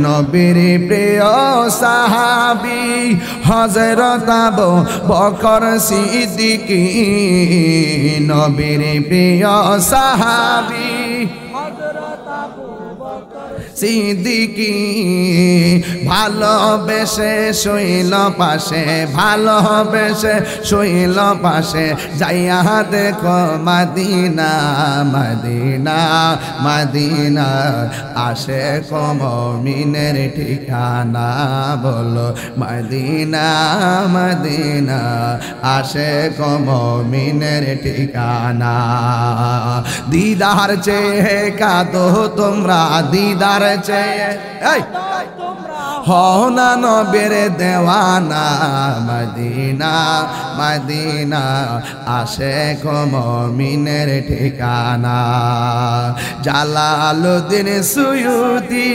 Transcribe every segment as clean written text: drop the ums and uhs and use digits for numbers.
নবীর প্রিয় সাহাবী হযরত আবু বকর সিদ্দিক নবীর প্রিয় সাহাবী হযরত আবু বকর সিদ্দিক ভালোবেসে শুইল পাশে ভালোবেসে শুইল পাশে যাইয়া দেখো মদিনা মদিনা মদিনা আশে মুমিনের ঠিকানা বলো মদিনা মদিনা আশে মুমিনের ঠিকানা দিদার চেয়ে কাঁদো তোমরা দিদার চেয়ে হও না নবীর দেওয়ানা মদিনা মদিনা আশিক মুমিনের ঠিকানা জালালউদ্দিন সুয়ুতি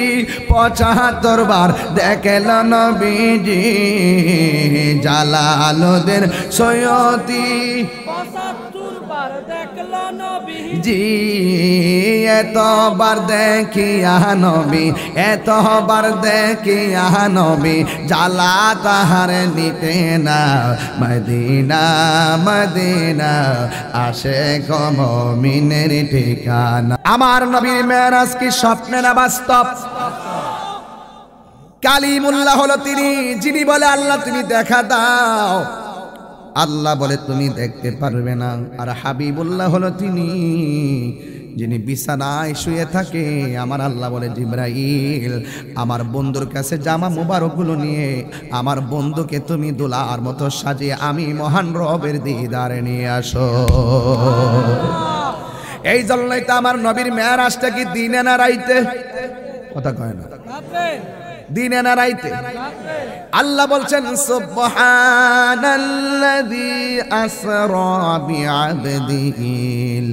৭৫ বার দেখল নবীজি জালালউদ্দিন সুয়ুতি ৭৫ বার দেখল নবীজি এতবার দেখিয়া নবী এতবার দেখিয়া নবী জালা তাহার নিতে না মদিনা মদিনা আশিক মুমিনের ঠিকানা আমার নবীর মেরাজ কি স্বপ্নে না বাস্তব কালিমুল্লাহ হলো তিনি যিনি বলে আল্লাহ তুমি দেখা দাও আল্লাহ বলে তুমি দেখতে পারবে না আর হাবিবুল্লাহ হলো তিনি যিনি বিছানায় শুয়ে থাকে আমার আল্লাহ বলে জিবরাইল আমার বন্ধুর কাছে জামা মুবারকগুলো নিয়ে আমার বন্ধুকে তুমি দোলার মতো সাজিয়ে আমি মহান রবের দিদারে নিয়ে আসো এই জন্যই তো আমার নবীর মেরাজটা কি দিনে না রাইতে কথা কয় না দিনে না রাইতে আল্লাহ বলছেন সুবহানাল্লাযী আসরা বিআবদিহি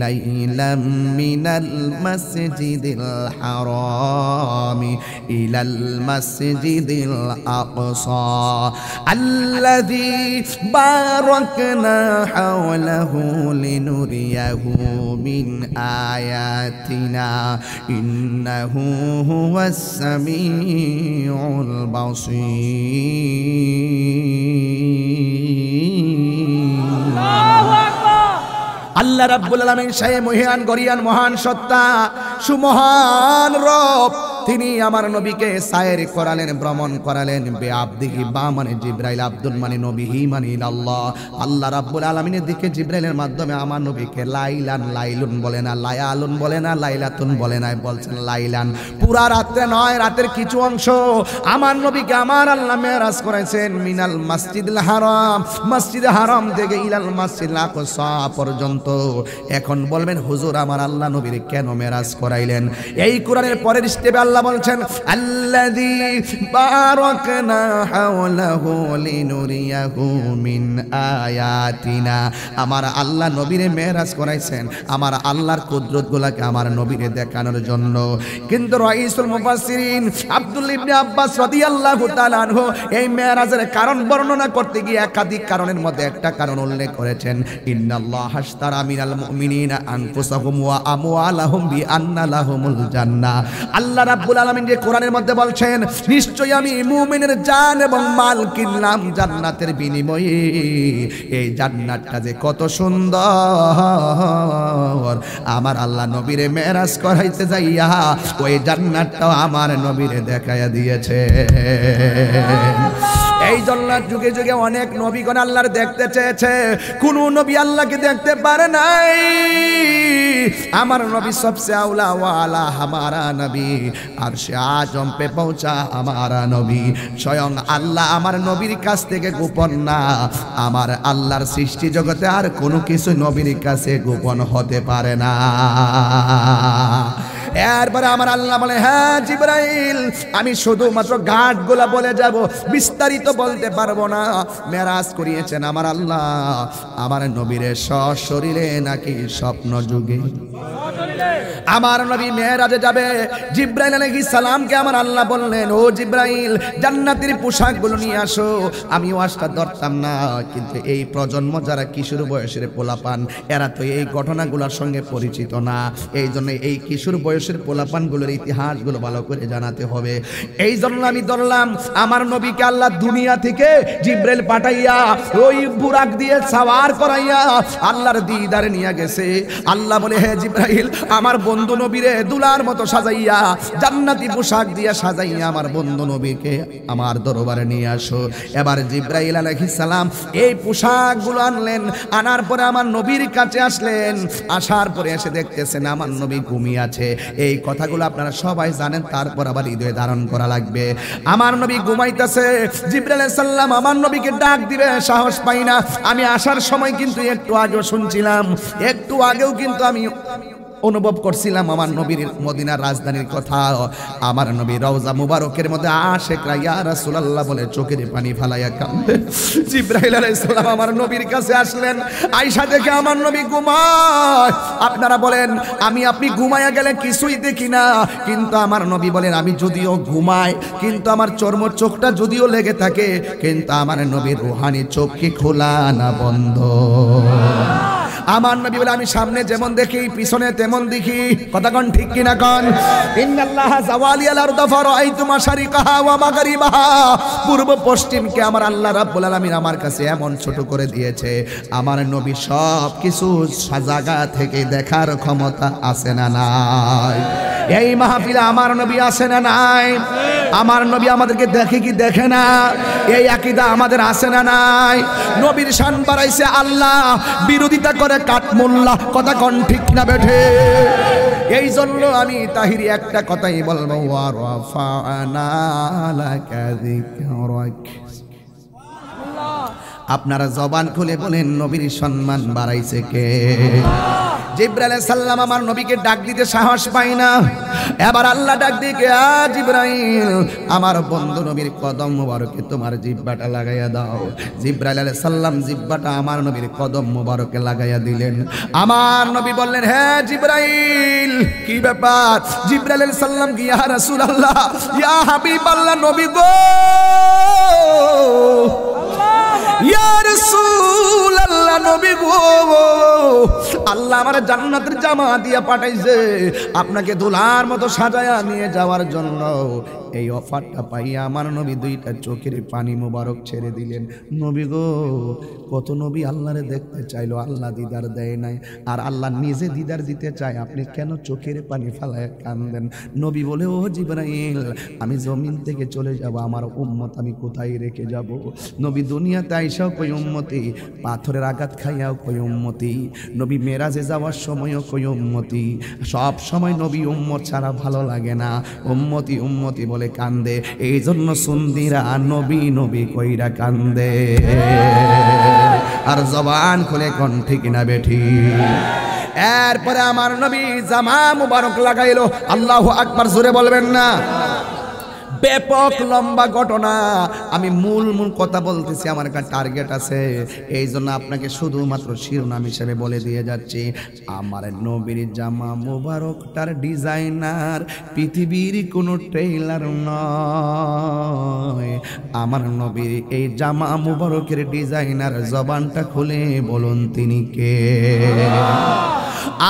লাইলাম মিনাল মাসজিদিল হারামি ইলাল মাসজিদিল আকসা আল্লাযী বারাকনা হাওলাহু লিনুরিয়াহু মিন আয়াতিনা ইন্নাহু হুয়াস সামিউল বাসীর আল্লাহ রাব্বুল আলামিন সেই মহান গরিয়ান মহান সত্তা সুমহান রব তিনি আমার নবীকে সায়ের করালেন ভ্রমণ করালেন বেআবদিহি বা মানে জিবরাইল আব্দুল মানে নবীহি মানে আল্লাহ আল্লাহ রাব্বুল আলামিনের দিকে জিবরাইলের মাধ্যমে আমার নবীকে লাইলান লাইলুন বলে না লায়ালুন বলে না লাইলাতুন বলে না বলছেন লাইলান পুরা রাতে নয় রাতের কিছু অংশ আমার নবীকে আমার আল্লাহ মেরাজ করেছেন মিনাল মসজিদুল হারাম মসজিদে হারাম থেকে ইলাল মসজিদুল আকসা পর্যন্ত এখন বলবেন হুজুর আমার আল্লাহ নবীর কেন মেরাজ করাইলেন এই কোরআনের পরের স্টেপে আল্লাহ বলছেন আল্লাযী বারাকনা হাওলাহু লিনুরিয়াহু মিন আয়াতিনা আমার আল্লাহ নবীরে মেরাজ করাইছেন আমার আল্লাহর কুদরতগুলোকে আমার নবীরে দেখানোর জন্য কিন্তু রাইসুল মুফাসসিরিন আব্দুল্লাহ ইবনে আব্বাস রাদিয়াল্লাহু তাআলা আনহু এই মেরাজের কারণ বর্ণনা করতে গিয়ে একাধিক কারণের মধ্যে একটা কারণ উল্লেখ করেছেন ইন্নাল্লাহা আশতারা মিনাল মুমিনিনা আনফুসাহুম ওয়া আমওয়ালাহুম বিআন্না লাহুমুল জান্নাহ আল্লাহ রাব্বুল আলামিন যে কোরআনের মধ্যে বলছেন নিশ্চয়ই আমি মুমিনের জান এবং মাল কিনলাম জান্নাতের বিনিময়ে এই জান্নাতটা যে কত সুন্দর আমার আল্লাহ নবীরে মেরাজ করাইতে যাইয়া ওই জান্নাতটাও আমার নবীরে দেখাইয়া দিয়েছে এই জন্য যুগে যুগে অনেক নবীগণ আল্লাহর দেখতে চেয়েছে কোন নবী আল্লাহকে দেখতে পারে নাই আমার নবী সবচেয়ে আউলা ওয়ালা हमारा নবী আরশে আজম পে পৌঁছা हमारा নবী স্বয়ং আল্লাহ আমার নবীর কাছ থেকে গোপন না আমার আল্লাহর সৃষ্টি জগতে আর কোনো কিছু নবীর কাছে গোপন হতে পারে না এরপরে আমার আল্লাহ বলে হ্যাঁ জিবরাইল আমি শুধুমাত্র ঘাটগুলা বলে যাব বিস্তারিত বলতে পারবো না মেরাজ করিয়েছেন আমার আল্লাহ আমার নবীর সশরীরে নাকি স্বপ্ন যুগে আমার নবী মেরাজে যাবে, জিব্রাইল আলাইহিস সালামকে আমার আল্লাহ বললেন, ও জিব্রাইল জান্নাতের পোশাকগুলো নিয়ে আসো। আমি ওয়াজটা ধরতাম না, কিন্তু এই প্রজন্ম যারা কিশোর বয়সের পোলাপান এরা তো এই ঘটনাগুলোর সঙ্গে পরিচিত না, এই জন্য এই কিশোর বয়সের পোলাপানগুলোর ইতিহাসগুলো ভালো করে জানাতে হবে। এই জন্য আমি ধরলাম আমার নবীকে আল্লাহ দুনিয়া থেকে জিব্রাইল পাঠাইয়া ওই বুরাক দিয়ে সাওয়ার করাইয়া আল্লাহর দিদারে নিয়ে গেছে। আল্লাহ বলে, হে জিব্রাইল আমার বন্ধু নবীরে দুলার মতো সাজাইয়া জান্নাতি পোশাক দিয়ে সাজাইয়া আমার বন্ধু নবীকে আমার দরবারে নিয়ে আসো। এবার জিব্রাইল আলাইহিস সালাম এই পোশাকগুলো আনলেন, আনার পরে আমার নবীর কাছে আসলেন। আসার পরে এসে দেখতেছেন আমার নবী ঘুমিয়ে আছে। এই কথাগুলো আপনারা সবাই জানেন, তারপর আবার হৃদয়ে ধারণ করা লাগবে। আমার নবী ঘুমাইতেছে, জিব্রাইল আলাইহিস সালাম আমার নবীকে ডাক দিবে, সাহস পাই না। আমি আসার সময় কিন্তু একটু আগেও শুনছিলাম, একটু আগেও কিন্তু আমি অনুভব করছিলাম আমার নবীর মদিনার রাজধানীর কথা। আমার নবী রওজা মুবারকের মধ্যে আশেকরা ইয়া রাসূলুল্লাহ বলে চোখের পানি ফেলাইয়া কাঁদে। জিব্রাইল আলাইহিস সালাম আমার নবীর কাছে আসলেন, আয়েশা দেখে আমার নবী ঘুমায়। আপনারা বলেন আমি আপনি ঘুমায়া গেলে কিছুই দেখি না, কিন্তু আমার নবী বলেন আমি যদিও ঘুমাই কিন্তু আমার চর্ম চোখটা যদিও লেগে থাকে, কিন্তু আমার নবীর রূহানি চোখ কি খোলা না বন্ধ? আমার নবী বলে আমি সামনে যেমন দেখি পিছনে তেমন দেখি। কথা কোন ঠিক কিনা কোন? ইন্নাল্লাহা যাওয়ালিয়াল আরদা ফারাআইতু মাশারিকাহা ওয়া মাগরিবাহা, পূর্ব পশ্চিমকে আমার আল্লাহ রাব্বুল আলামিন আমার কাছে এমন ছোট করে দিয়েছে। আমার নবী সব কিছু জায়গা থেকে দেখার ক্ষমতা আছে না নাই? এই মাহফিলে আমার নবী আছে না নাই? আমার নবী আমাদেরকে দেখে কি দেখে না? এই আকীদা আমাদের আছে না নাই? নবীর শান বাড়াইছে আল্লাহ, বিরোধিতা করে কাটমুল্লাহ। কথা কোন ঠিক না বেঠে? এই জন্য আমি তাহিরি একটা কথাই বলবো, ওয়া রাফা'না লাকা যিকরাক। আপনারা জবান খুলে বলেন নবীর সম্মান বাড়াইছে কে? জিব্রাইল আলাইহিস সালাম আমার নবীকে ডাক দিতে সাহস পায় না। এবার আল্লাহ ডাক দিয়ে, আ জিব্রাইল আমার বন্ধু নবীর কদম মোবারকে তোমার জিহ্বাটা লাগাইয়া দাও। জিব্রাইল আলাইহিস সালাম জিহ্বাটা আমার নবীর কদম মোবারকে লাগাইয়া দিলেন। আমার নবী বললেন, হে জিব্রাইল কি ব্যাপার? জিব্রাইল আলাইহিস সালাম কি, ইয়া রাসূলুল্লাহ ইয়া হাবিবাল্লাহ নবী গো, ইয়া রাসূলুল্লাহ নবী গো, আল্লাহ আমার জান্নাতের জামা দিয়ে পাঠাইছে আপনাকে দুলার মতো সাজায়া নিয়ে যাওয়ার জন্য। এই অফারটা পাইয়া আমার নবী দুইটা চোখের পানি মোবারক ছেড়ে দিলেন। নবী গো, কত নবী আল্লাহরে দেখতে চাইলো, আল্লাহ দিদার দেয় নাই, আর আল্লাহ নিজে দিদার দিতে চায়, আপনি কেন চোখের পানি ফেলায় কান্দেন? নবী বলে, ও জিব্রাইল আমি জমিন থেকে চলে যাব, আমার উম্মত আমি কোথায় রেখে যাব? নবী দুনিয়াতে আইসাও কই উম্মতি, পাথরের আঘাত খাইয়াও কই উম্মতি, নবী মেরাজে যাওয়ার সময়ও কই উম্মতি। সব সময় নবী উম্মত ছাড়া ভালো লাগে না, উম্মতি উম্মতি বলে কান্দে। এই জন্য সুন্দিরা নবী নবী কইরা কান্দে। আর জবান খুলে কোন ঠিক না বেঠি? এরপরে আমার নবী জামা মুবারক লাগাইলো। আল্লাহু আকবার জোরে বলবেন না? ব্যাপক লম্বা ঘটনা, আমি মূল কথা বলতেছি, আমার একটা টার্গেট আছে, এই জন্য আপনাকে শুধুমাত্র শিরোনাম হিসেবে বলে দিয়ে যাচ্ছি। আমার নবীর জামা মুবারকটার ডিজাইনার পৃথিবীর কোনো টেইলার নয়। আমার নবীর এই জামা মুবারকের ডিজাইনার, জবানটা খুলে বলুন তিনি কে?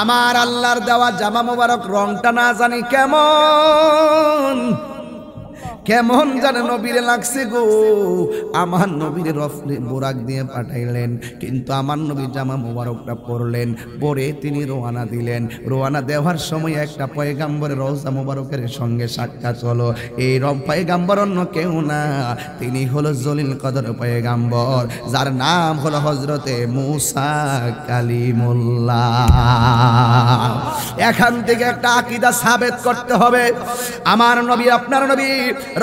আমার আল্লাহর দেওয়া জামা মুবারক রংটা না জানি কেমন কেমন জানে নবীরে লাগছে গো। আমার নবীর রফলে বোরাক দিয়ে পাঠাইলেন, কিন্তু আমার নবী জামা মুবারকটা পরলেন, পরে তিনি রওনা দিলেন। রওনা দেওয়ার সময় একটা পয়গাম্বরের রওজা মুবারকের সঙ্গে সাক্ষাৎ হলো। এই পয়গাম্বর অন্য কেউ না, তিনি হলো জলিল কদর পয়গাম্বর, যার নাম হলো হযরতে মুসা কালিমুল্লাহ। এখান থেকে একটা আকীদা সাবেত করতে হবে। আমার নবী, আপনার নবী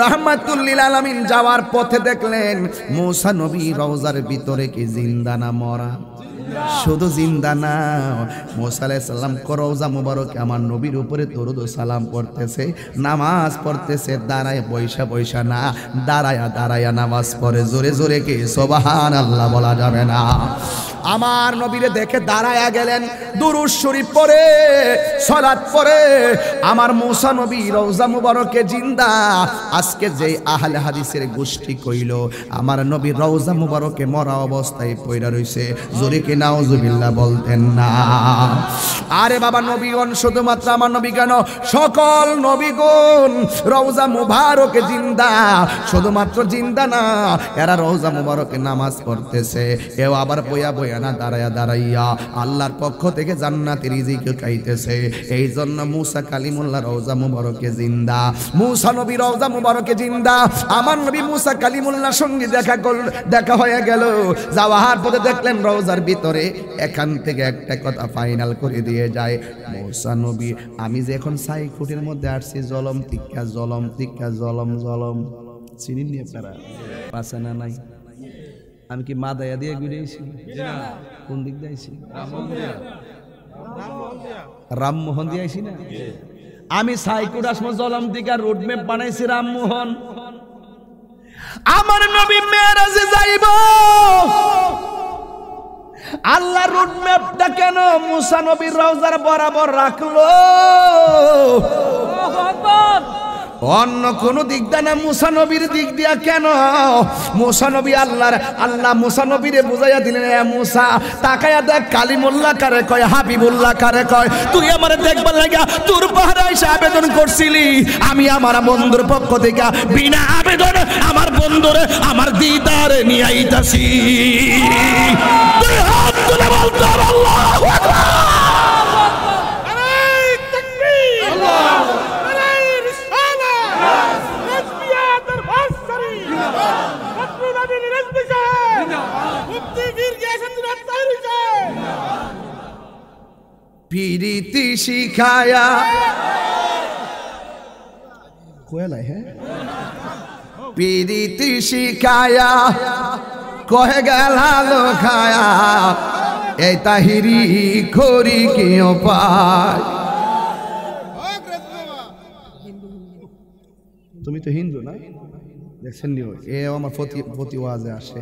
রাহমাতুল লিল আলামিন যাওয়ার পথে দেখলেন মুসা নবী রওজার ভিতরে কি জিন্দা না মরা? শুধু জিন্দা না, মুসা আলাইহিস সালাম রওজা মুবারকে আমার নবীর উপরে দরুদ ও সালাম পড়তেছে, নামাজ পড়তেছে, দাঁড়ায় বৈশা বৈশা না, দাঁড়ায়া দাঁড়ায়া নামাজ পড়ে। জোরে জোরে কি সুবহানাল্লাহ বলা যাবে না? আমার নবীরে দেখে দাঁড়ায়া গেলেন, দুরূদ শরীফ পড়ে সালাত পড়ে। আমার মুসা নবী রওজা মুবারকে জিন্দা। আজকে যে আহলে হাদিসের গোষ্ঠী কইল আমার নবী রওজা মুবারকে মরা অবস্থায় পয়রা রইছে, জোরে কি নাউজুবিল্লাহ বলতেন না? আরে বাবা, নবীগণ শুধুমাত্র আমার নবী কেন, সকল নবীগণ রওজা মুবারকে জিন্দা। শুধুমাত্র জিন্দা না, এরা রওজা মুবারকে নামাজ পড়তেছে, এও আবার বয়া বয়া না, দাঁড়ায়া দাঁড়াইয়া আল্লাহর পক্ষ থেকে জান্নাতি রিজিক খাইতেছে। এই জন্য মুসা কালিমুল্লাহ রওজা মুবারকে জিন্দা, মুসা নবী রওজা মুবারকে জিন্দা। আমার নবী মুসা কালিমুল্লাহর সঙ্গে দেখা হয়ে গেল। যাওয়ার পথে দেখলেন রওজার ভিতরে এখান থেকে একটা কথা ফাইনাল করে দিয়ে যায়, মুসা নবী আমি যে এখন 6 ফুটের মধ্যে আসছি, জলম টিক্কা জলম টিক্কা জলম জলম, চিনি নি আপনারা? পাশে না নাই? আমি কি মাদায়া দিয়ে ঘুরেছি? কোন দিক দিয়ে আইছি? রামমোহন দিয়ে আইছি না? আমি সাইকুট আসমো জলম টিকা রোড ম্যাপ বানাইছি রামমোহন। আমার নবী মেরাজে যাইব, আল্লাহ রোড ম্যাপটা কেন মুসা নবীর রওজার বরাবর রাখলো? অন্য কোন দিক দিয়ে না, মুসা নবীর দিক দিয়া কেন? মুসা নবী আল্লাহ মুসা নবীরে বুঝাইয়া দিলেন, মুসা তাকায়া দেখ, কালিমুল্লাহ কারে কয়, হাবিবুল্লাহ কারে কয়? তুই আমারে দেখবার লাগা তোর পাহাড়ে এসে আবেদন করছিলি, আমি আমার বন্ধুর পক্ষ থেকে বিনা আবেদন আমার বন্ধুরে আমার দিদারে নিয়ে আইতাছি। তুই হাত তুলে বলতে আল্লাহু আকবার। পিরিতি শিখায়া কোয়েলাই, হ্যাঁ, পিরিতি শিখায়া কহে গেলা লোখায়া, এই তাহিরি করি কি উপায়? তুমি তো হিন্দু না, দেখছেন নি? এ আমার প্রতি ওয়াজে আসে।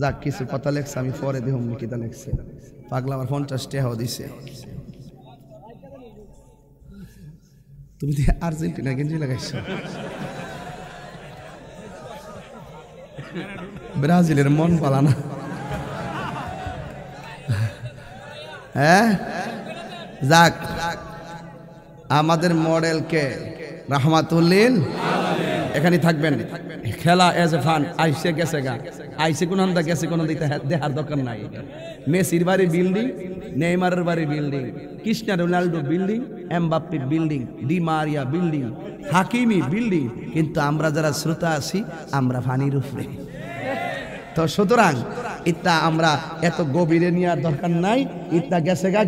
যাক, কিছু কথা লেখছে, আমি পরে দেহ কিতা লেখছে। পাগলা আমার 50 টাকাও দিছে। তুমি তো আর্জেন্টিনা গেঞ্জি লাগাইছো, ব্রাজিলের মন পালানা, হ্যাঁ? যাক, আমাদের মডেলকে রাহমাতুল্লিল এখানে থাকবেন। খেলা এজ এ ফান আইসে গেছে গা, আইসে কোন হান্দা গেছে কোন দিকে দেখার দরকার নাই। মেসির বাড়ি বিল্ডিং, নেইমারের বাড়ি building, Cristiano Ronaldo building, Mbappe building, Di Maria building, Hakimi building, কিন্তু আমরা যারা শ্রোতা আছি আমরা ফানির উপরে। তো সুতরাং ইত্যা আমরা এত গভীরে নেওয়ার দরকার নাই, ইত্যা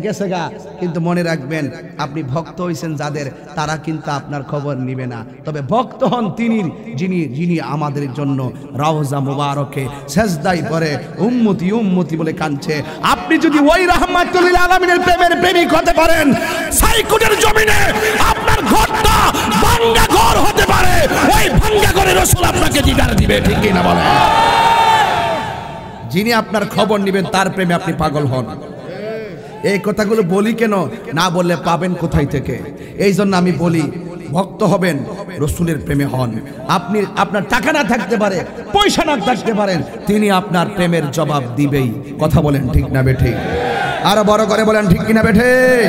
গেছে গা। কিন্তু মনে রাখবেন, আপনি ভক্ত হইছেন যাদের, তারা কিন্তু আপনার খবর নিবে না। তবে ভক্ত হন যিনি আমাদের জন্য রওজা মুবারকে সেজদায় পড়ে উম্মতি উম্মতি বলে কাঁদছে। আপনি যদি ওই রাহমাতুল লিল আলামিনের প্রেমের প্রেমিক হতে পারেন, সাইকুটের জমিনে আপনার ঘরটা ভাঙ্গা ঘর হতে পারে, ওই ভাঙ্গা ঘরে রাসূল আপনাকে দিদার দিবে, ঠিক কি না বলেন? যিনি আপনার খবর নেবেন তার প্রেমে আপনি পাগল হন। এই কথাগুলো বলি কেন, না বললে পাবেন কোথায় থেকে? এই জন্য আমি বলি, ভক্ত হবেন, রসুলের প্রেমে হন। আপনার টাকা না থাকতে পারে, পয়সা না থাকতে পারেন, তিনি আপনার প্রেমের জবাব দিবেই। কথা বলেন ঠিক না বেঠিক? আরো বড় করে বলেন ঠিক কিনা বেঠিক?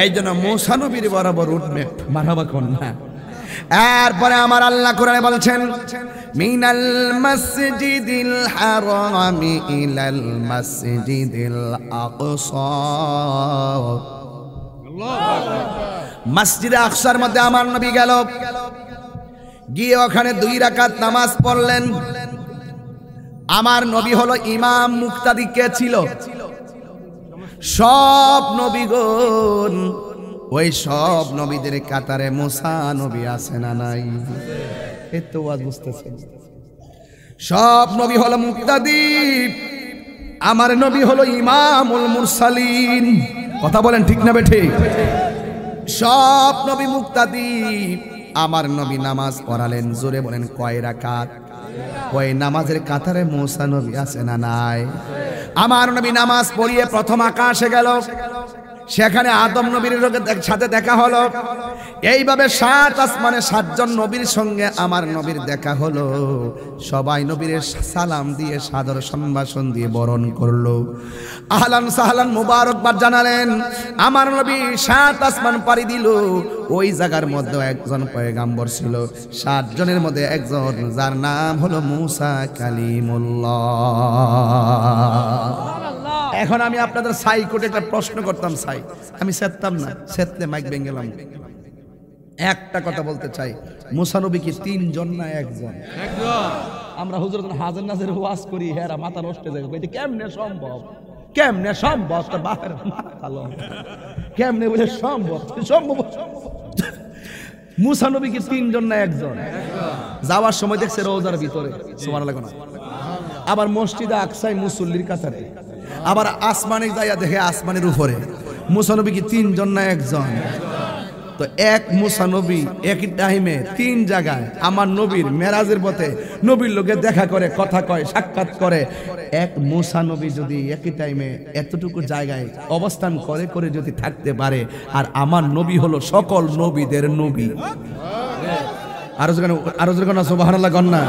এই জন্য মুসা নবীর বরাবর উঠবে মারহাবা কোন না। এরপরে আমার আল্লাহ কোরআনে বলছেন, মিনাল মসজিদিল হারামি ইলাল মসজিদিল আকসা। মসজিদে আকসার মধ্যে আমার নবী গেল, গিয়ে ওখানে 2 রাকাত নামাজ পড়লেন। আমার নবী হলো ইমাম, মুক্তাদি কে ছিল? সব নবীগণ। ওই সব নবীদের কাতারে মুসা নবী আছে না নাই? এত ওয়াজ বুঝতেছেন? সব নবী হলো মুক্তাদি, আমার নবী হলো ইমামুল মুরসালিন। কথা বলেন ঠিক না বেঠিক? সব নবী মুক্তাদি। আমার নবী নামাজ পড়ালেন, জোরে বলেন কয় রাকাত? ওই নামাজের কাতারে মুসা নবী আছে না নাই? আমার নবী নামাজ পড়িয়ে প্রথম আকাশে গেল, সেখানে আদম নবীর সাথে দেখা হলো। এইভাবে 7 আসমানে 7 জন নবীর সঙ্গে আমার নবীর দেখা হলো। সবাই নবীর সালাম দিয়ে সাদর সম্ভাষণ দিয়ে বরণ করলো, আহলান সাহলান মুবারকবাদ জানালেন। আমার নবী 7 আসমান পাড়ি দিল। ওই জায়গার মধ্যে একজন পয়গাম্বর ছিল, 7 জনের মধ্যে একজন, যার নাম হলো মুসা কালিমুল্লাহ। এখন আমি আপনাদের সাই কোটে একটা প্রশ্ন করতাম, সাই আমি সেততাম না, সেতলে মাইক ভেঙে গেলাম। একটা কথা বলতে চাই, মুসা নবী কি 3 জন না 1 জন? আমরা হুজুর হাজার নাজের ওয়াজ করি, হেরা মাথা নষ্ট হয়ে যাবে, কেমনে সম্ভব? কেমনে সম্ভব? তো বাপের ভালো কেমনে বলে সম্ভব? সম্ভব। মুসা নবী কি 3 জন না 1 জন? যাওয়ার সময় দেখছে রওজার ভিতরে, সুবহানাল্লাহ না? আবার মসজিদে আকসায় মুসল্লির কাতারে, আবার আসমানে যাইয়া দেখে আসমানের উপরে। মুসা নবী কি 3 জন না 1 জন? তো এক মুসা নবী একই টাইমে 3 জায়গায় আমার নবীর মেরাজের পথে নবীর লোকে দেখা করে, কথা কয়, সাক্ষাৎ করে। এক মুসা নবী যদি একই টাইমে এতটুকু জায়গায় অবস্থান করে করে যদি থাকতে পারে, আর আমার নবী হলো সকল নবীদের নবী। আরো যেখানে সুবহানাল্লাহ গন্না।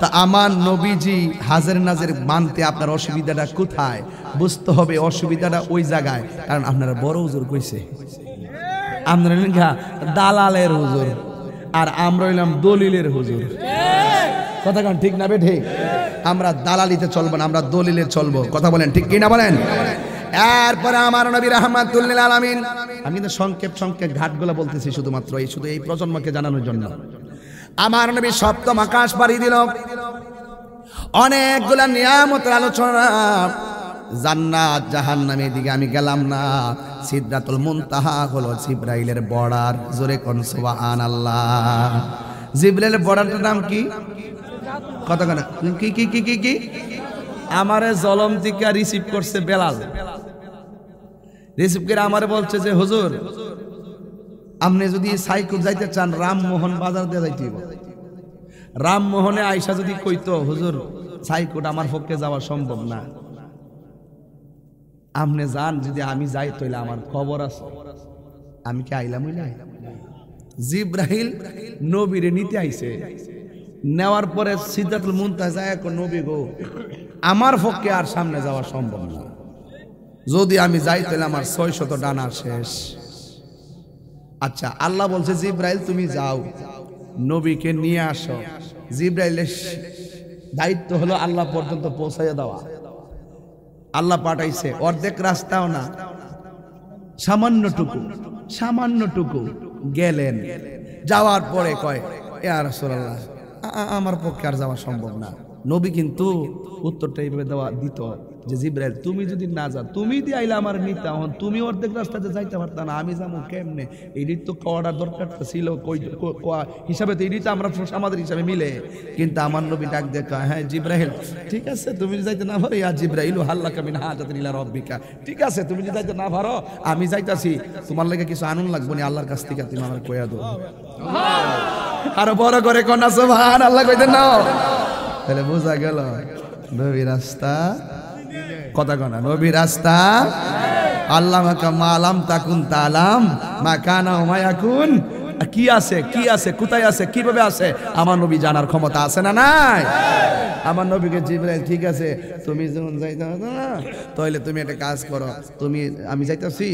তা আমার নবীজি হাজার নাজের মানতে আপনার অসুবিধাটা কোথায়? বুঝতে হবে অসুবিধাটা ওই জায়গায়, কারণ আপনারা বড় হুজুর কইছে, আমরা দালালের হুজুর, আর আমরা হইলাম দলিলের হুজুর। কথা কেন ঠিক না বেঠিক? আমরা দালালিতে চলবো না, আমরা দলিলে চলবো। কথা বলেন ঠিক কি না বলেন? এরপরে আমার নবী রাহমাতুল লিল আলামিন, আমি তো সংক্ষেপ ঘাটগুলো বলতেছি শুধুমাত্র শুধু এই প্রজন্মকে জানানোর জন্য। আমার নবী সপ্তম আকাশ পাড়ি দিল, অনেকগুলা নিয়ামতের আলোচনা, জান্নাত জাহান্নামের দিকে আমি গেলাম না। সিদরাতুল মুনতাহা হলো জিবরাইলের বর্ডার, জোরে কোন সুবহানাল্লাহ। জিবরাইলের বর্ডারটার নাম কি? কথা কেন কি কি কি কি কি? আমারে জলম থেকে রিসিভ করছে বেলাল, রিসিভ করে আমারে বলছে যে হুজুর আপনি যদি সাইকুট যাইতে চান রামমোহন বাজার দিয়ে যাইতে হবে। রামমোহনে আয়সা যদি কইতো হুজুর সাইকুট আমার পক্ষে যাওয়া সম্ভব না, আপনি যান, যদি আমি যাই তাইলে আমার খবর আছে, আমি কি আইলাম? জিবরাইল নবীরে নিতে আইছে, নেওয়ার পরে সিদরাতুল মুনতাহা যায়, নবী গো আমার পক্ষে আর সামনে যাওয়া সম্ভব না, যদি আমি যাই তাহলে আমার 600 ডানা শেষ। আচ্ছা, আল্লাহ বলছে জিবরাইল তুমি যাও, নবীকে নিয়ে আসো। জিবরাইলের দায়িত্ব হলো আল্লাহ পর্যন্ত পৌঁছাইয়া দেওয়া। আল্লাহ পাঠাইছে, অর্ধেক রাস্তাও না, সামান্যটুকু গেলেন। যাওয়ার পরে কয় ইয়া রাসূলুল্লাহ আমার পক্ষে আর যাওয়া সম্ভব না। নবী কিন্তু উত্তরটা এইভাবে দিত যে জিবরাইল তুমি যদি না যাও, তুমি দিয়ে আইলে আমার নিতা, তুমি অর্ধেক রাস্তাতে যাইতে পারত না, আমি যাবো কেমনে? এটির তো কওয়ার দরকার ছিল হিসাবে, তো এটি তো আমরা আমাদের হিসাবে মিলে। কিন্তু আমার নবী ডাক দেখা, হ্যাঁ জিবরাইল ঠিক আছে তুমি যদি যাইতে না পারো, ইয়া জিবরাইল হাল্লাকা মিন হাজাতিন ইলা রাব্বিকা, ঠিক আছে তুমি যদি যাইতে না পারো আমি যাইতাছি, তোমার লাগে কিছু আনন্দ লাগবে না আল্লাহর কাছ থেকে, তুমি আমার কইয়া দাও। আরো বড় করে কন্যা সুবহানাল্লাহ কইতেন না, তাহলে বোঝা গেল নবী রাস্তা। কথা কনা নবী রাস্তা। আল্লাহ মালাম তাকুন তালাম মা কানা ওয়া ইয়াকুন, কি আছে কোথায় আছে কিভাবে আছে আমার নবী জানার ক্ষমতা আছে না নাই? আমার নবীকে জিবরাইল ঠিক আছে তুমি যখন যাইতে না তাহলে তুমি একটা কাজ করো, আমি যাইতেছি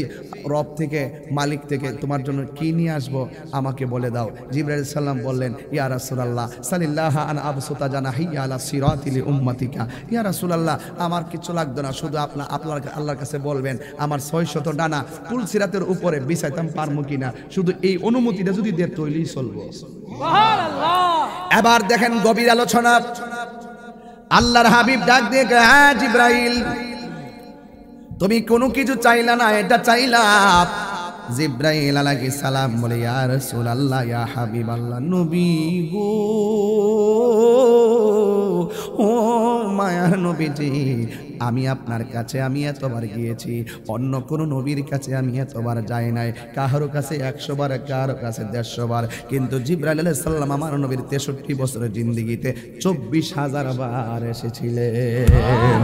রব থেকে মালিক থেকে তোমার জন্য কি নিয়ে আসবো আমাকে বলে দাও। জিবরাইল সাল্লাম বললেন ইয়া রাসূলুল্লাহ সাল্লাল্লাহু আন আবসুতা জানাহিয়া আলা সিরাতিল উম্মাতিকা, ইয়া রাসূলুল্লাহ আমার কিছু লাগবে না, শুধু আপনার আল্লাহর কাছে বলবেন আমার 600 ডানা পুল সিরাতের উপরে বিছাইতাম পারমু কিনা, শুধু এই অনুমতিটা যদি দেয় তৈলেই চলবো। সুবহানাল্লাহ। এবার দেখেন গভীর আলোচনা। আল্লাহর হাবিব ডাক দিয়ে হ্যাঁ জিবরাইল তুমি কোনো কিছু চাইলা না, এটা চাইলা। জিবরাইল আলাইহিস সালাম বলে ইয়া রাসূলুল্লাহ ইয়া হাবিবাল্লাহ নবী গো ও মায়ার নবীজি আমি আপনার কাছে আমি এতবার গিয়েছি, অন্য কোনো নবীর কাছে আমি এতবার যাই নাই। কারো কাছে 100 বার, কারো কাছে 150 বার, কিন্তু জিবরাইল আলাইহিস সালাম আমার নবীর 63 বছরের জিন্দেগিতে 24,000 বার এসেছিলেন।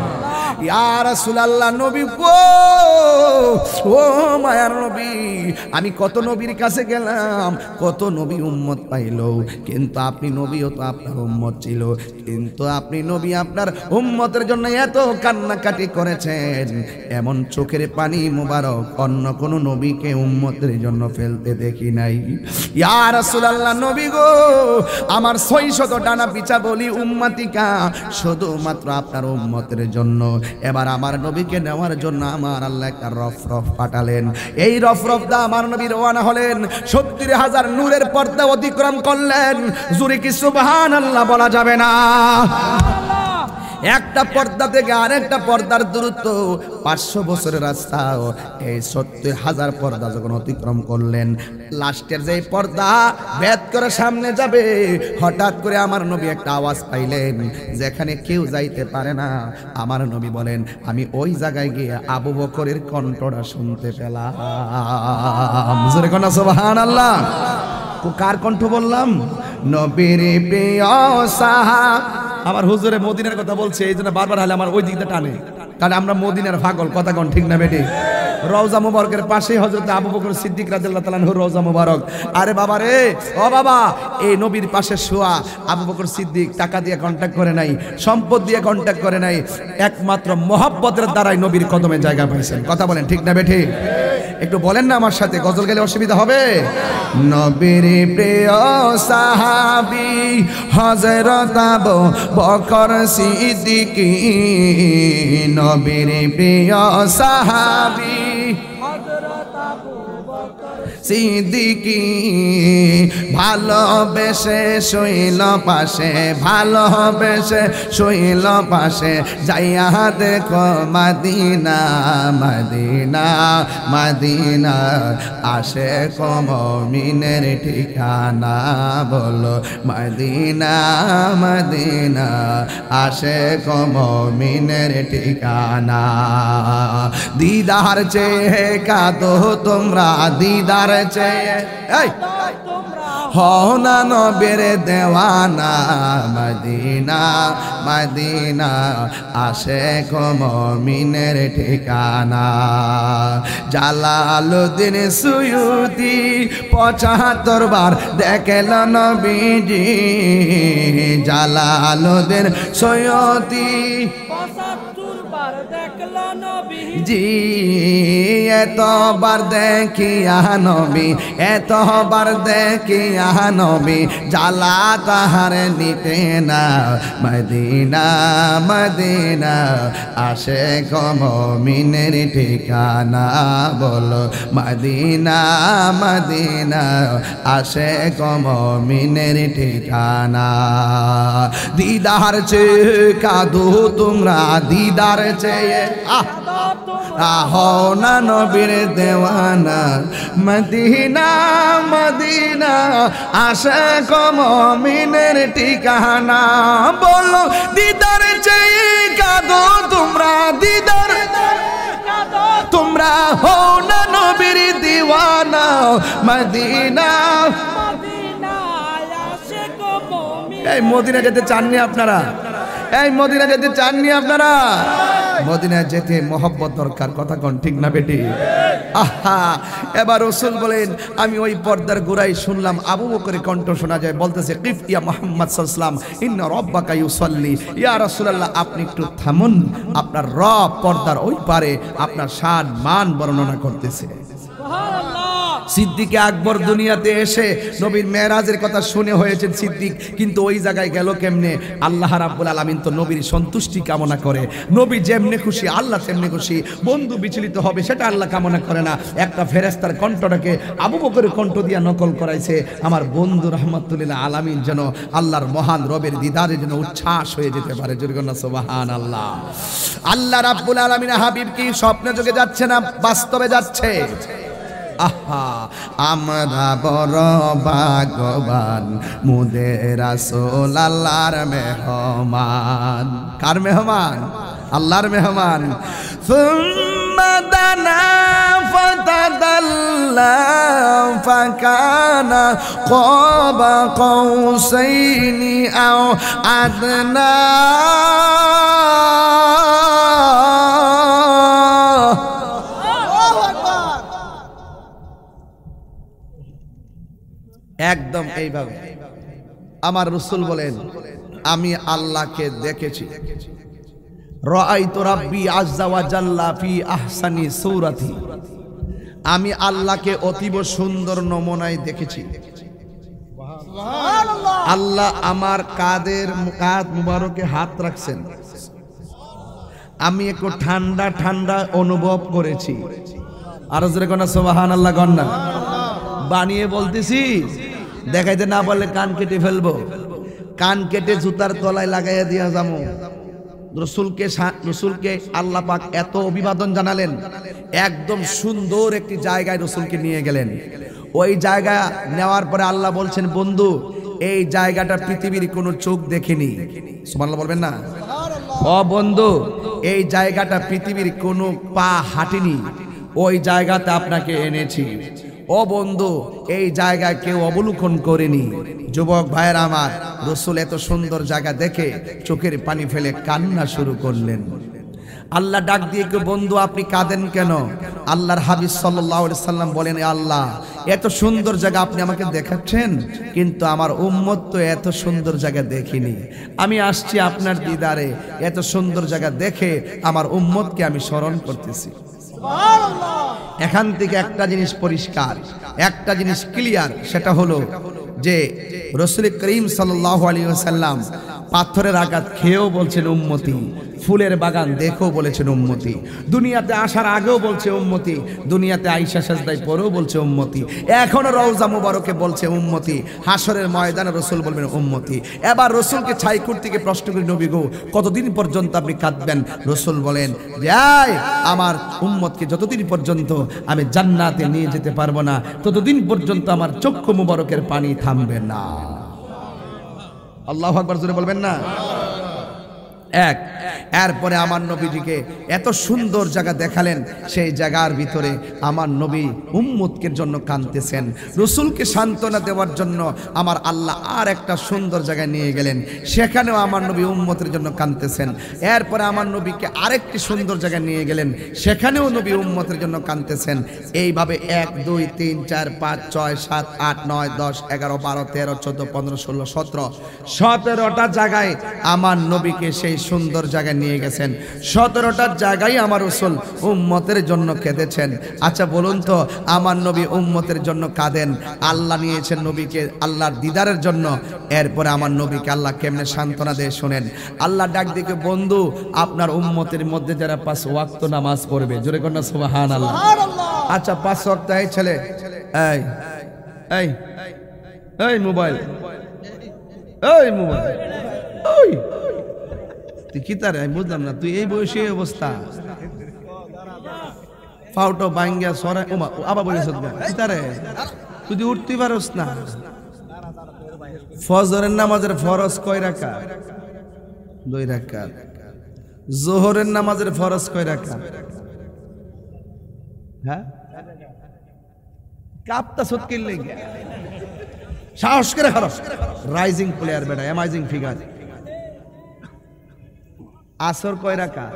ইয়া রাসূলুল্লাহ, নবী গো, ও মায়ার নবী, আমি কত নবীর কাছে গেলাম, কত নবী উম্মত পাইল, কিন্তু আপনি নবীও তো আপনার উম্মত ছিল, কিন্তু আপনি নবী আপনার উম্মতের জন্য এত কান্নাকাটি করেছেন, এমন চোখের পানি মুবারক অন্য কোন নবীকে উম্মতের জন্য ফেলতে দেখি নাই। ইয়া রাসূলুল্লাহ, নবী গো, আমার 600 ডানা পিছা বলি উম্মতিকা শুধুমাত্র আপনার উম্মতের জন্য। এবার আমার নবীকে নেওয়ার জন্য আমার আল্লাহ একটা রফরফ পাঠালেন। এই রফরফটা আমার নবী রওনা হলেন, 70,000 নূরের পর্দা অতিক্রম করলেন। জোরে কি সুবহানাল্লাহ বলা যাবে না? একটা পর্দা থেকে আরেকটা পর্দার দূরত্ব 500 বছরের রাস্তা। এই 70,000 পর্দা যখন অতিক্রম করলেন, লাস্টের যে পর্দা ভেদ করে সামনে যাবে, হঠাৎ করে আমার নবী একটা আওয়াজ পাইলেন যেখানে কেউ যাইতে পারে না। আমার নবী বলেন, আমি ওই জায়গায় গিয়ে আবু বকরের কণ্ঠটা শুনতে পেলাম। জোরে কোন সুবহানাল্লাহ। কার কণ্ঠ বললাম? নবীর প্রিয় সাহাব। আমার হুজুরে মদিনার কথা বলছে, এই জন্য বারবার হলে আমার ওই দিকটা টানে, কারণ আমরা মদিনার পাগল। কথা কোন ঠিক না বেটি? রওজা মুবারকের পাশেই হযরত আবু বকর সিদ্দিক রাদিয়াল্লাহু তাআলা আনহু রওজা মুবারক। আরে বাবা রে, ও বাবা, এই নবীর পাশে শোয়া আবু বকর সিদ্দিক টাকা দিয়ে কন্টাক্ট করে নাই, সম্পদ দিয়ে কন্টাক্ট করে নাই, একমাত্র মহব্বতের দ্বারাই নবীর কদমে জায়গা পাইছেন। কথা বলেন ঠিক না বেটি? একটু বলেন না আমার সাথে, গজল গেলে অসুবিধা হবে? নবীর প্রিয় সাহাবী হযরত আবু বকর সিদ্দিক, নবীর প্রিয় সাহাবী সিদ্দিকি, ভালোবেসে শৈল পাশে, ভালোবেসে শৈল পাশে, যাইয়া দেখো মদিনা মদিনা মদিনা, আসে মুমিনের ঠিকানা, বলো মদিনা মদিনা, আসে মুমিনের ঠিকানা। দিদার চেয়ে কাঁদো তোমরা, দিদার চেয়ে হও না নবীর দেওয়ানা, মদিনা মদিনা, আসে মুমিনের ঠিকানা। জালালউদ্দিন সুয়ুতি 75 বার দেখল নবীজি, জালালউদ্দিন সুয়ুতি 75 বার দেখল নবীজি, এতবার দেখিয়া নবী, এতবার দেখিয়া নবী, জ্বালা তাহার নিতে না, মদিনা মদিনা, আসে মুমিনের ঠিকানা, বলো মদিনা মদিনা, আসে মুমিনের ঠিকানা। দিদার চেয়ে কাঁদো তোমরা, দিদার চেয়ে হও না নবীর দেওয়ানা, মদিনা মদিনা, আসে মুমিনের ঠিকানা, বলো দিদার চেয়ে কাঁদো তোমরা, দিদার তোমরা হও না নবীর দিওয়ানা, মদিনা। এই মদিনা যেতে চাননি আপনারা? এই মদিনা যেতে চাননি আপনারা? মদিনায় যেতে মহব্বত দরকার। কথা কোন ঠিক না বেটি? আহা, এবার রাসূল বলেন, আমি ওই পর্দার গোড়ায় শুনলাম আবু বকরের কণ্ঠ শোনা যায়, বলতেছে, কিফ ইয়া মুহাম্মদ সাল্লাল্লাহু আলাইহি ওয়াসাল্লাম, ইন্না রাব্বাকা ইউসাল্লি। ইয়া রাসূলুল্লাহ, আপনি একটু থামুন, আপনার রব পর্দার ওই পারে আপনার শান মান বর্ণনা করতেছে। সিদ্দিকে আকবর দুনিয়াতে এসে নবীর মেরাজের কথা শুনে হয়েছেন সিদ্দিক, কিন্তু ওই জায়গায় গেল কেমনে? আল্লাহ রাব্বুল আলামিন তো নবীর সন্তুষ্টি কামনা করে, নবী যেমনে খুশি আল্লাহ তেমনি খুশি, বন্ধু বিচলিত হবে সেটা আল্লাহ কামনা করে না। একটা ফেরেশতার কণ্ঠটাকে আবু বকরের কণ্ঠ দিয়া নকল করাইছে, আমার বন্ধু রাহমাতুল্লিল আলামিন যেন আল্লাহর মহান রবের দিদারের জন্য উচ্ছ্বাস হয়ে যেতে পারে। জোরে বলুন সুবহানাল্লাহ। আল্লাহ রাব্বুল আলামিন হাবিব কি স্বপ্নে যোগে যাচ্ছে না বাস্তবে যাচ্ছে? আহা, আমরা বড় ভাগ্যবান, মুদের রাসূল আল্লাহর মেহমান। কার মেহমান? আল্লাহর মেহমান। সুম্মা দানা ফাতাদাল্লা ফাকানা ক্বাবা কাউসাইনি আও আদনা। একদম এইভাবে আমার রাসূল বলেন, আমি আল্লাহকে দেখেছি। রাআইতু রাব্বি আযজা ওয়া জাল্লা ফি আহসানি সূরাতি। আমি আল্লাহকে অতীব সুন্দর নমুনায় দেখেছি। আল্লাহ আমার কাঁধ মুবারকে হাত রাখছেন, আমি একটু ঠান্ডা ঠান্ডা অনুভব করেছি। আরো জোরে কোন সুবহানাল্লাহ কোন না। বানিয়ে বলতেছি, দেখাইতে না পারলে কান কেটে ফেলবো, কান কেটে জুতার তলায় লাগাইয়া দিয়া যাবো। রসুলকে আল্লাহ পাক এত অভিবাদন জানালেন, একদম সুন্দর একটি জায়গায় রসুলকে নিয়ে গেলেন। ওই জায়গা নেওয়ার পরে আল্লাহ বলছেন, বন্ধু এই জায়গাটা পৃথিবীর কোনো চোখ দেখেনি। সুবহানাল্লাহ বলবেন না? ও বন্ধু, এই জায়গাটা পৃথিবীর কোনো পা হাঁটেনি, ওই জায়গাতে আপনাকে এনেছি। ও বন্ধু, এই জায়গায় কেউ অবলোকন করেনি। যুবক ভাইয়ের আমার, রসুল এত সুন্দর জায়গা দেখে চোখের পানি ফেলে কান্না শুরু করলেন। আল্লাহ ডাক দিয়ে, বন্ধু আপনি কাঁদেন কেন? আল্লাহর হাবিব সাল্লাল্লাহু আলাইহি সাল্লাম বলেন, আল্লাহ এত সুন্দর জায়গা আপনি আমাকে দেখাচ্ছেন, কিন্তু আমার উম্মত তো এত সুন্দর জায়গা দেখিনি। আমি আসছি আপনার দিদারে, এত সুন্দর জায়গা দেখে আমার উম্মতকে আমি স্মরণ করতেছি। এখান থেকে একটা জিনিস পরিষ্কার, একটা জিনিস ক্লিয়ার, সেটা হলো যে রাসূল করিম সাল্লাল্লাহু আলাইহি ওয়াসাল্লাম পাথরের আঘাত খেয়েও বলছেন উম্মতি, ফুলের বাগান দেখেও বলেছেন উম্মতি, দুনিয়াতে আসার আগেও বলছে উম্মতি, দুনিয়াতে আয়েশা সাজদায় পরেও বলছে উম্মতি, এখনো রওজা মুবারকে বলছে উম্মতি, হাসরের ময়দানে রাসূল বলবেন উম্মতি। এবার রাসূলকে ছাইকুর থেকে প্রশ্ন করি, নবী গো কতদিন পর্যন্ত আপনি কাঁদবেন? রাসূল বলেন যে আমার উম্মতকে যতদিন পর্যন্ত আমি জান্নাতে নিয়ে যেতে পারবো না, ততদিন পর্যন্ত আমার চক্ষু মুবারকের পানি থামবে না। আল্লাহু আকবার জোরে বলবেন না? এরপরে আমার নবীজিকে এত সুন্দর জায়গা দেখালেন, সেই জায়গার ভিতরে আমার নবী উম্মতের জন্য কাঁদতেছেন। রাসূলকে সান্ত্বনা দেওয়ার জন্য আমার আল্লাহ আর একটা সুন্দর জায়গায় নিয়ে গেলেন, সেখানেও আমার নবী উম্মতের জন্য কাঁদতেছেন। এরপরে আমার নবীকে আরেকটি সুন্দর জায়গায় নিয়ে গেলেন, সেখানেও নবী উম্মতের জন্য কাঁদতেছেন। এইভাবে 1 2 3 4 5 6 7 8 9 10 11 12 13 14 15 16 17 17টা জায়গায় আমার নবীকে সেই সুন্দর জায়গায় নিয়ে গেছেন। 17টা জায়গায় আমার রাসূল উম্মতের জন্য কেঁদেছেন। আচ্ছা বলুন তো, আমার নবী উম্মতের জন্য কাঁদেন, আল্লাহ নিয়েছেন নবীকে আল্লাহর দিদারের জন্য। এরপরে আমার নবীকে আল্লাহ কেমনে সান্ত্বনা দিয়ে শোনেন। আল্লাহ ডাক দিকে, বন্ধু আপনার উম্মতের মধ্যে যারা 5 ওয়াক্ত নামাজ পড়বে, জোরে কর না সুবহানাল্লাহ। আচ্ছা 5 ওয়াক্ত, এই ছেলে এই এই এই মোবাইল, এই মোবাইল, ওই তুই কি তারে আমি বুঝলাম না, তুই এই বয়সে অবস্থা ফাউটো বাঙ্গা সরাই ওমা আবার বলিস কি তারে, তুই উঠতে পারস না। ফজরের নামাজের ফরজ কয় রাকাত? 2 রাকাত। যোহরের নামাজের ফরজ কয় রাকাত? হ্যাঁ কাপটা সৎকির লেগে সাহস করে খারাপ রাইজিং প্লেয়ার বেটা, অ্যামাজিং ফিগার। আসর কয় রাকাত?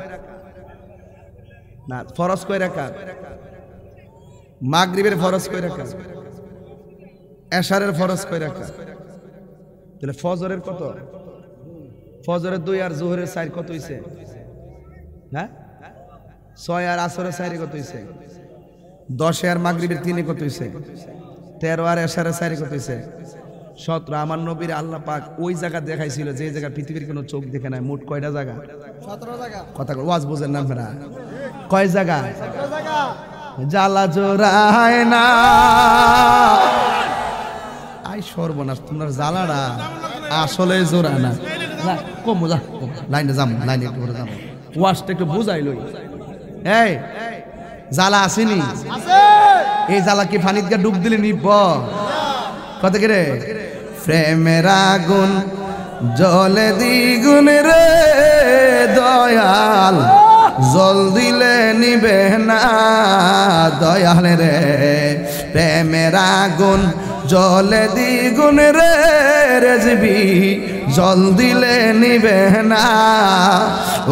না ফরজ কয় রাকাত? মাগরিবের ফরজ কয় রাকাত? এশারের ফরজ কয় রাকাত? তাহলে ফজরের কত? ফজরের 2 আর যোহরের 4 কত হইছে? হ্যাঁ 6 আর আসরের 4 কত হইছে? 10 আর মাগরিবের 3 কত হইছে? 13 আর এশারের 4 কত হইছে? 17। আমার নবীর আল্লাহ পাক ওই জায়গা দেখাইছিল যে জায়গা পৃথিবীর কোনো চোখ দেখে নাই। মোট কয়টা জায়গা? 17 জায়গা। কথা ওয়াজ বোঝেন না ফেরা, কয় জায়গা? 17 জায়গা। জ্বালা জোড়ায় না আই সর্বনাশ, তোমরা জ্বালাটা আসলে জোড়া না। কম যা লাইনে যাম, লাইনে একটু যাম, ওয়াজটা একটু বুঝাই লই। এই জ্বালা আসেনি? এই জ্বালা কি পানিত ডুব দিলে নিব? কত করে প্রেমের আগুন জলে দ্বিগুণ রে দয়াল জল দিলে নিবে না দয়াল রে প্রেমের আগুন জলে দ্বিগুণ রে রেজবি জল দিলে নিবে না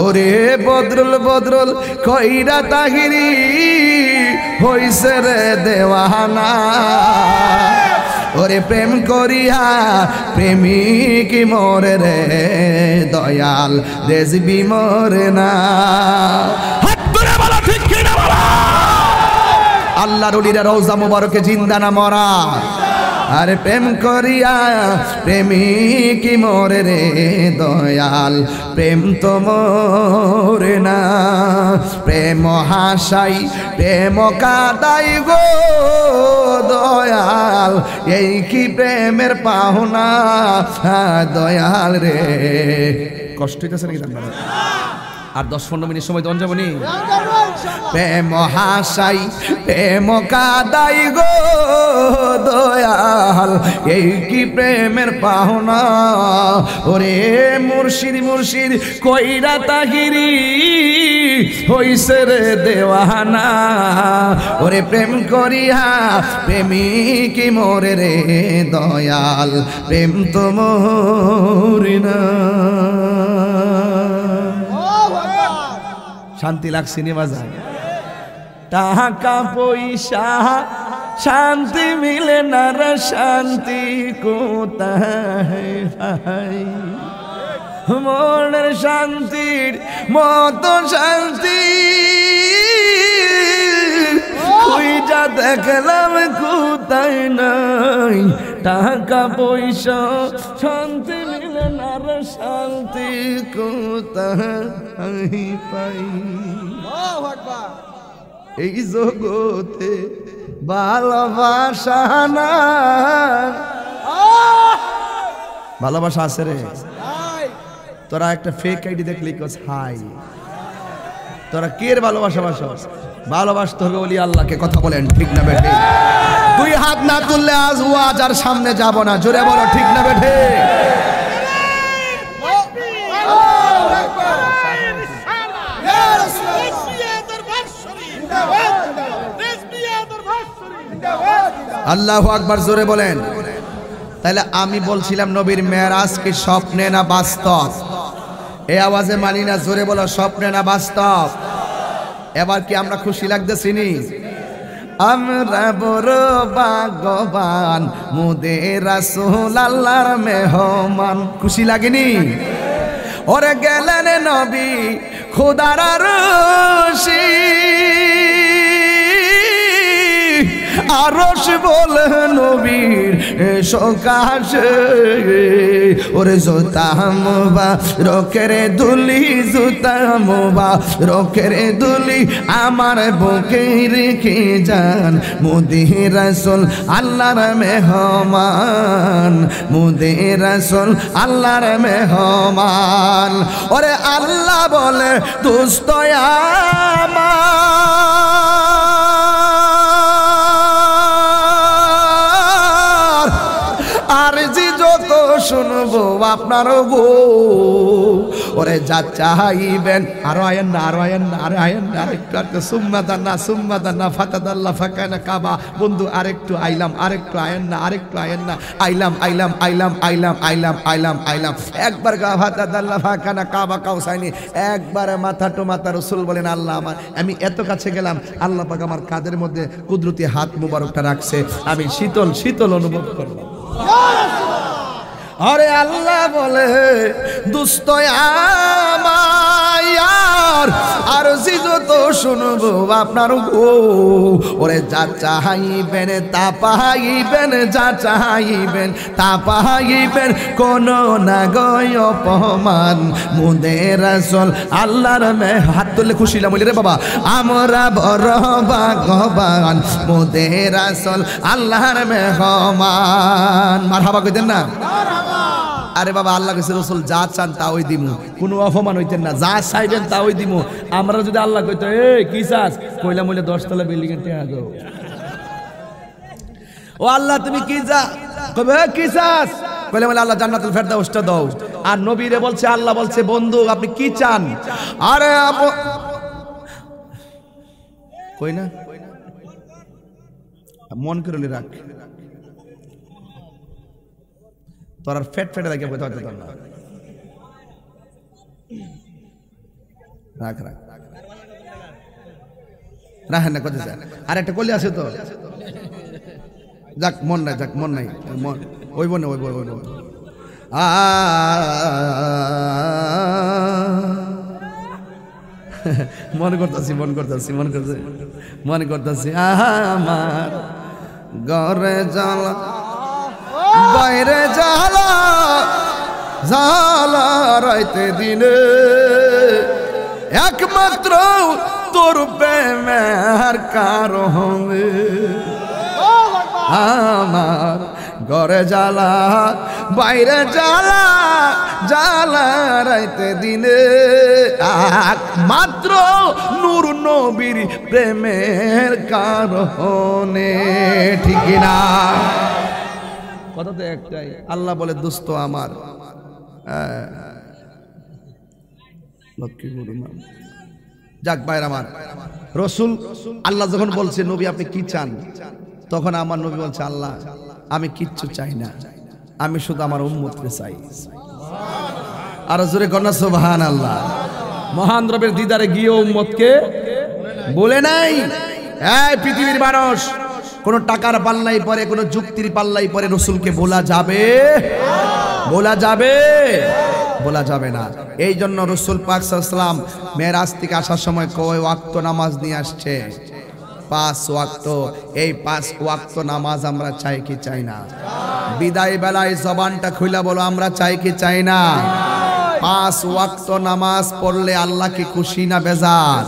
ওরে বদরুল বদরুল কইরা তাহিরি হইছে রে দেওয়ানা ওরে প্রেম করিয়া প্রেমিক মরে রে দয়াল রেজবি মরে না হাত ধরে বলো ঠিক কি না বলো আল্লাহর ওলিরা রওজা মুবারকে জিন্দা না মরা আরে প্রেম করিয়া প্রেমিক মরে রে দয়াল প্রেম তো মরে না প্রেম হাসাই প্রেম কাদাই গো দয়াল এই কি প্রেমের পাওনা দয়াল রে কষ্ট হইতেছে নাকি আপনারা আর 10-15 মিনিট সময় দন যাবনি প্রেম হাসাই প্রেম কাদাই গো দয়াল এই কি প্রেমের পাওনা ওরে মুর্শিদ মুর্শিদ কইরা তাহিরি হইছে রে দেওয়ানা ওরে প্রেম করিয়া প্রেমিক মরে রে দয়াল প্রেম তো মরে না শান্তি লাগছে নি বাজার টাকা পয়সা শান্তি মিলে না রে শান্তি কোথায় ভাই মনের শান্তির মতো শান্তি খুঁজা দেখলাম কোথায় নাই টাকা পয়সা শান্তি মিলে না রে শান্তি কোথায় পাই এই জগতে ভালোবাসা না ভালোবাসা আছে রে তোরা একটা ফেক আইডি দেখলি কস হাই তোরা কের ভালোবাসা ভালোবাসতে হবে বলি আল্লাহকে কথা বলেন ঠিক না বেঠে দুই হাত না তুললে আজ ওয়াজ আর সামনে যাব না জোরে বলো ঠিক না বেঠে আল্লাহু আকবার জোরে বলেন তাহলে আমি বলছিলাম নবীর মেরাজ কি স্বপ্নে না বাস্তব এই আওয়াজে মানি না জোরে বলো স্বপ্নে না বাস্তব এবার কি আমরা খুশি লাগতেছি নি আমরা বড় ভাগ্যবান মুদের রাসূল আল্লাহর মেহমান খুশি লাগেনি ওরে গেলেন নবী খোদার আরশে আরশ বলে নবীর সকাশে ওরে জুতামবা রকেরে দুলি জুতামবা রকেরে দুলি আমার বুকে রেখে যান মুদের রাসূল আল্লাহর মেহমান মুদের রাসূল আল্লাহর মেহমান ওরে আল্লাহ বলে দোস্ত আর জি যত শুনবো আপনার গো ওরে যা চাইবেন আরো আয়েন না আরো আয়েন না আরে আয়েন না আরেকটু সুম্মাদান্না ফাতাদাল্লাহ ফাকানা কাবা বন্ধু আরেকটু আইলাম আরেকটু আয়েন না আরেকটু আয়েন না আইলাম একবার গা ফাতাদাল্লাহ ফাকানা কাবা কাউসাইনি একবার মাথা টু মাথা রাসূল বলেন আল্লাহ আমার আমি এত কাছে গেলাম আল্লাহ পাক আমার কাঁধের মধ্যে কুদরতি হাত মুবারকটা রাখছে আমি শীতল শীতল অনুভব করলাম আরে আল্লাহ বলে দুস্ত আমার আর জি যত শুনবো আপনার গো ওরে যা চাইবেন তা পাইবেন যা চাইবেন তা পাইবেন কোন না গয় অপমান মুদের রাসূল আল্লাহর হাত তুলে খুশি না বলি রে বাবা আমরা বড় ভাগ্যবান মুদের রাসূল আল্লাহর মেহমান মারহাবা কইতেন না আরে বাবা আল্লাহ কাছে রাসূল যা চান তা ওই দিমু কোনো অপমান হইতেন না যা চাইবেন তা ওই দিমু আমরা যদি আল্লাহ কইতো এ কি চাস কইলা মইলে 10 তলা বিল্ডিং এর টাকা দাও ও আল্লাহ তুমি কি যা কবে কি চাস কইলা মইলে আল্লাহ জান্নাতুল ফেরদাউসটা দাও আর নবীরে বলছে, আল্লাহ বলছে বন্ধু আপনি কি চান? আরে কই না মন করে রাখ, তোর আর ফেট ফেটে রাখে বলতে হতো না, রাখ রাখ রাখেন না কথা। আর একটা কলি আছে তো, যাক মন নাই, যাক মন নাই, মন ওইব না, ওইব ওইব। মনে করতেছি, মন করতেছি, মন করতেছি, মনে করতেছি। আমার ঘরে জ্বালা, বাইরে জ্বালা, জ্বালা রাইতে দিনে, একমাত্র তোর প্রেমের কারণে। আমার ঘরে জ্বালা, বাইরে জ্বালা, জ্বালা রাইতে দিনে, একমাত্র নূর নবীর প্রেমের কারণে। ঠিক না? কথা তো একটাই। আল্লাহ বলে দোস্ত আমার, যাক ভাইরা আমার, রসুল আল্লাহ যখন বলছে নবী আপনি কি চান, তখন আমার নবী বলছে আল্লাহ আমি কিচ্ছু চাই না, আমি শুধু আমার উম্মতকে চাই। আর জোরে কন্যা সুবহানাল্লাহ। মহান রবের দিদারে গিয়ে উম্মতকে বলে নাই। এই পৃথিবীর মানুষ কোন টাকার পাল্লাই পরে, কোন যুক্তির পাল্লাই পরে রসুলকে বলা যাবে? বলা যাবে? বলা যাবে না। এই জন্য রসুল পাক সাল্লাল্লাহু আলাইহি ওয়াসাল্লাম মেরাজ থেকে আসার সময় কয় ওয়াক্ত নামাজ নিয়ে আসছে? 5 ওয়াক্ত। এই 5 ওয়াক্ত নামাজ আমরা চাই কি চাই না? বিদায় বেলায় জবানটা খুলে বলো আমরা চাই কি চাই না? 5 ওয়াক্ত নামাজ পড়লে আল্লাহ কি খুশি না বেজার?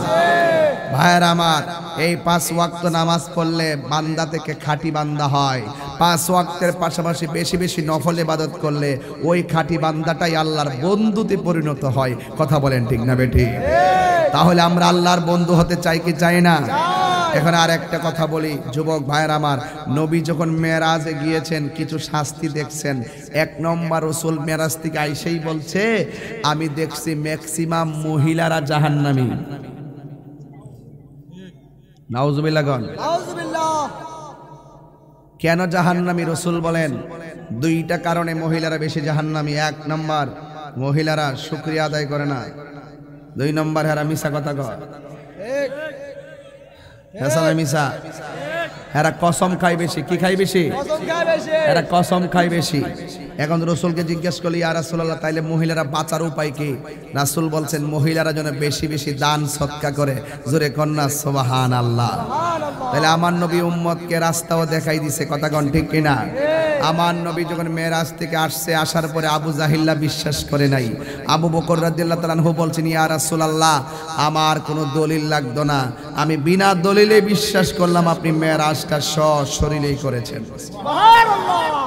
ভাইয়ের আমার, এই 5 ওয়াক্ত নামাজ পড়লে বান্দা থেকে খাঁটি বান্দা হয়। 5 ওয়াক্তের পাশাপাশি বেশি বেশি নফল ইবাদত করলে ওই খাঁটি বান্দাটাই আল্লাহর বন্ধুতে পরিণত হয়। কথা বলেন ঠিক না বেঠি? তাহলে আমরা আল্লাহর বন্ধু হতে চাই কি চাই না? এখন আর একটা কথা বলি যুবক ভাইয়ের আমার, নবী যখন মেরাজে গিয়েছেন কিছু শাস্তি দেখছেন। 1 নম্বর রসুল মেরাজ থেকে আইসেই বলছে আমি দেখছি ম্যাক্সিমাম মহিলারা জাহান্নামী। নাউজুবিল্লাহ গন। কেন জাহান্নামী? রসুল বলেন 2টা কারণে মহিলারা বেশি জাহান্নামী। 1 নম্বর মহিলারা শুকরিয়া আদায় করে না। 2 নম্বর হেরা মিশা কথা কয়। মিশা এরা কসম খায় বেশি। কি খায় বেশি? এরা কসম খায় বেশি। এখন রসুলকে জিজ্ঞেস করলি ইয়া রাসূলুল্লাহ তাইলে মহিলারা বাঁচার উপায় কি? রাসূল বলছেন মহিলারা যেন বেশি বেশি দান সদকা করে। জোরে কন্যা সুবহানাল্লাহ। তাহলে আমার নবী উম্মতকে রাস্তাও দেখাই দিছে। কথা কোন ঠিক কিনা? আমার নবী যখন মেরাজ থেকে আসছে, আসার পরে আবু জাহিল্লা বিশ্বাস করে নাই। আবু বকর রাদিয়াল্লাহু তাআলা আনহু বলছেন ইয়া রাসূলুল্লাহ আমার কোনো দলিল লাগতো না, আমি বিনা দলিলে বিশ্বাস করলাম আপনি মেরাজটা সশরীরেই করেছেন। সুবহানাল্লাহ।